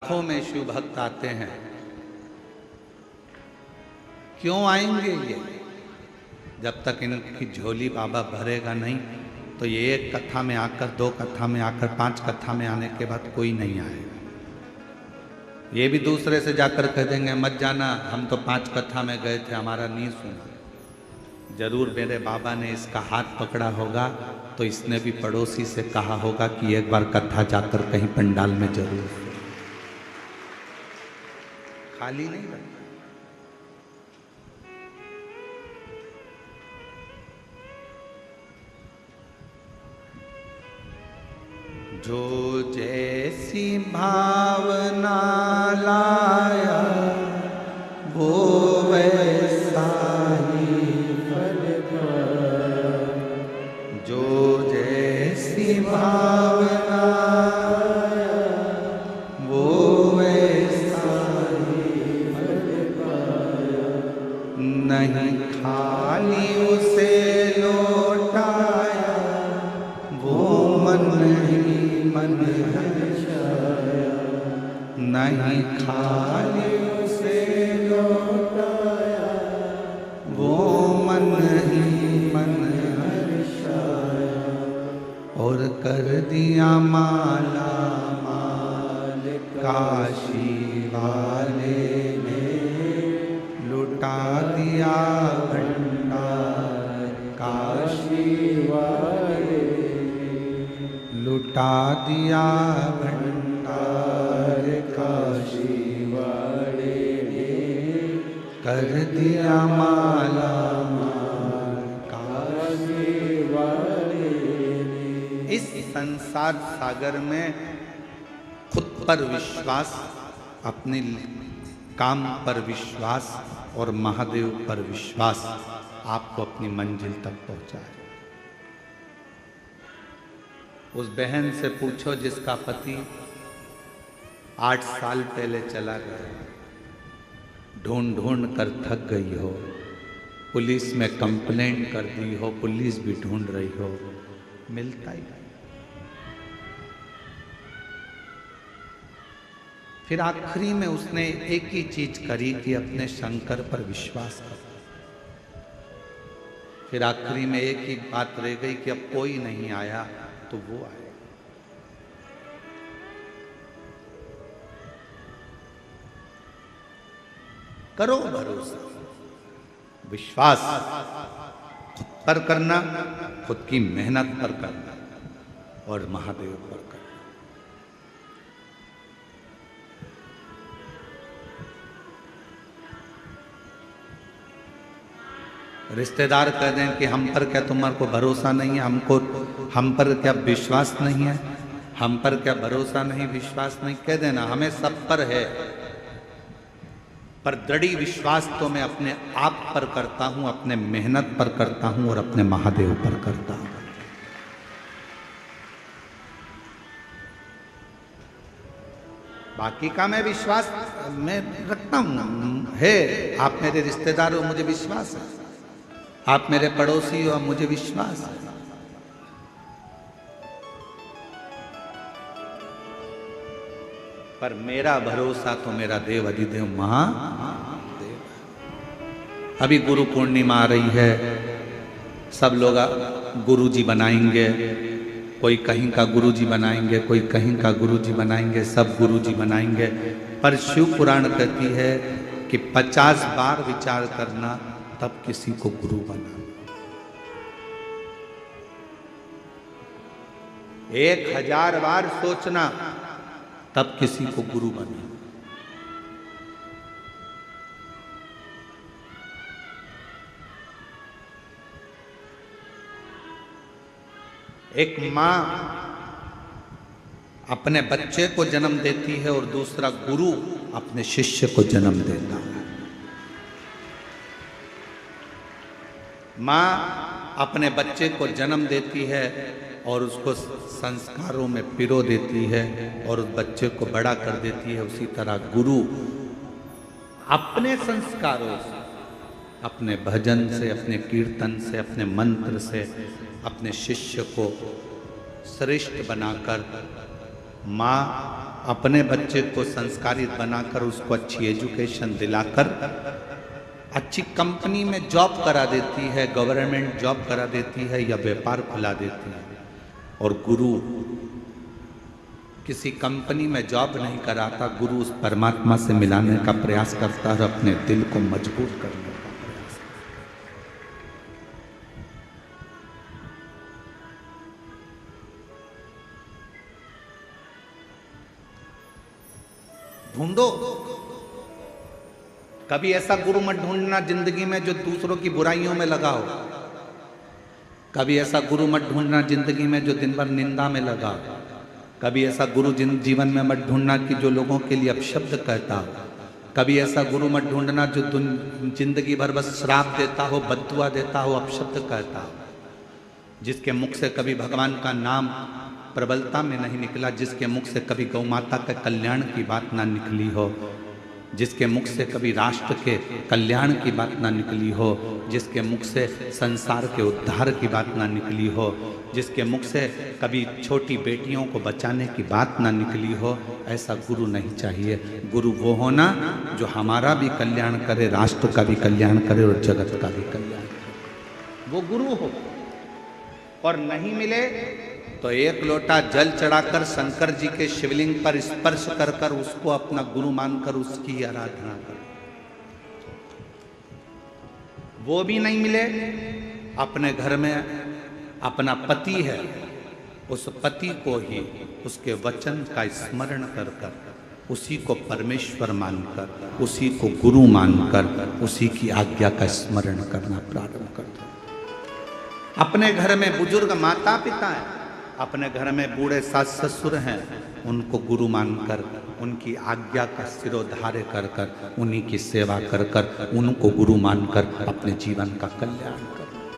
लाखों में शिव भक्त आते हैं। क्यों आएंगे ये? जब तक इनकी झोली बाबा भरेगा नहीं, तो ये एक कथा में आकर, दो कथा में आकर, 5 कथा में आने के बाद कोई नहीं आएगा। ये भी दूसरे से जाकर कह देंगे मत जाना, हम तो 5 कथा में गए थे, हमारा नहीं सुना। जरूर मेरे बाबा ने इसका हाथ पकड़ा होगा, तो इसने भी पड़ोसी से कहा होगा कि एक बार कथा जाकर कहीं पंडाल में जरूर, खाली नहीं रहता। जो जैसी भावना लाया वो वैसा ही फल पाया। जो जैसी भावना लाया वो वैसा ही फल पाया। नहीं खाली उसे लौटाया वो मन मन हर्षाया। नहीं खाली उसे लौटाया वो मन ही मन हर्षाया। और कर दिया माला माल काशी वाले ने, लुटा दिया भंडार काशी वाले, लुटा दिया भंडार काशी वाले ने, कर दिया माला माल काशी वाले ने। इस संसार सागर में खुद पर विश्वास, अपने काम पर विश्वास और महादेव पर विश्वास आपको अपनी मंजिल तक पहुंचाए। उस बहन से पूछो जिसका पति 8 साल पहले चला गया, ढूंढ ढूंढ कर थक गई हो, पुलिस में कंप्लेंट कर दी हो, पुलिस भी ढूंढ रही हो, मिलता ही नहीं। फिर आखिरी में उसने एक ही चीज करी कि अपने शंकर पर विश्वास कर। फिर आखिरी में एक ही बात रह गई कि अब कोई नहीं आया तो वो आए। करो भरोसा, विश्वास खुद पर करना, खुद की मेहनत पर करना और महादेव पर करना। रिश्तेदार कह दें कि हम पर क्या तुम्हारे को भरोसा नहीं है, हमको हम पर क्या विश्वास नहीं है, हम पर क्या भरोसा नहीं, विश्वास नहीं, कह देना हमें सब पर है, पर दृढ़ विश्वास तो मैं अपने आप पर करता हूं, अपने मेहनत पर करता हूं और अपने महादेव पर करता हूं। बाकी का मैं विश्वास मैं रखता हूं, है। आप मेरे रिश्तेदार हो, मुझे विश्वास है। आप मेरे पड़ोसी हो, मुझे विश्वास है। पर मेरा भरोसा तो मेरा देव अधिदेव महादेव। अभी गुरु पूर्णिमा आ रही है, सब लोग गुरुजी बनाएंगे, कोई कहीं का गुरुजी बनाएंगे, कोई कहीं का गुरुजी बनाएंगे, सब गुरुजी बनाएंगे। पर शिव पुराण कहती है कि 50 बार विचार करना तब किसी को गुरु बनाना। 1000 बार सोचना तब किसी को गुरु बनाना। एक मां अपने बच्चे को जन्म देती है और दूसरा गुरु अपने शिष्य को जन्म देता है। माँ अपने बच्चे को जन्म देती है और उसको संस्कारों में पिरो देती है और उस बच्चे को बड़ा कर देती है। उसी तरह गुरु अपने संस्कारों से, अपने भजन से, अपने कीर्तन से, अपने मंत्र से अपने शिष्य को श्रेष्ठ बनाकर माँ अपने बच्चे को संस्कारित बनाकर उसको अच्छी एजुकेशन दिलाकर अच्छी कंपनी में जॉब करा देती है, गवर्नमेंट जॉब करा देती है या व्यापार खुला देती है। और गुरु किसी कंपनी में जॉब नहीं कराता, गुरु उस परमात्मा से मिलाने का प्रयास करता है और अपने दिल को मजबूत करने का प्रयास करता है। ढूंढो, कभी ऐसा गुरु मत ढूंढना जिंदगी में जो दूसरों की बुराइयों में लगा हो। कभी ऐसा गुरु मत ढूंढना जिंदगी में जो दिन भर निंदा में लगा हो। कभी ऐसा गुरु जीवन में मत ढूंढना कि जो लोगों के लिए अपशब्द कहता हो। कभी ऐसा गुरु मत ढूंढना जो जिंदगी भर बस श्राप देता हो, बद्दुआ देता हो, अपशब्द कहता हो। जिसके मुख से कभी भगवान का नाम प्रबलता में नहीं निकला, जिसके मुख से कभी गौ माता के कल्याण की बात ना निकली हो, जिसके मुख से कभी राष्ट्र के कल्याण की बात ना निकली हो, जिसके मुख से संसार के उद्धार की बात ना निकली हो, जिसके मुख से कभी छोटी बेटियों को बचाने की बात ना निकली हो, ऐसा गुरु नहीं चाहिए। गुरु वो होना जो हमारा भी कल्याण करे, राष्ट्र का भी कल्याण करे और जगत का भी कल्याण करे, वो गुरु हो। और नहीं मिले तो एक लोटा जल चढ़ाकर शंकर जी के शिवलिंग पर स्पर्श कर कर उसको अपना गुरु मानकर उसकी आराधना कर। वो भी नहीं मिले, अपने घर में अपना पति है, उस पति को ही उसके वचन का स्मरण कर कर उसी को परमेश्वर मानकर, उसी को गुरु मानकर, उसी की आज्ञा का स्मरण करना प्रारंभ कर दो। अपने घर में बुजुर्ग माता पिता हैं, अपने घर में बूढ़े सास ससुर हैं, उनको गुरु मानकर उनकी आज्ञा का सिरोधार्य कर कर, उन्हीं की सेवा कर कर, उनको गुरु मानकर अपने जीवन का कल्याण कर।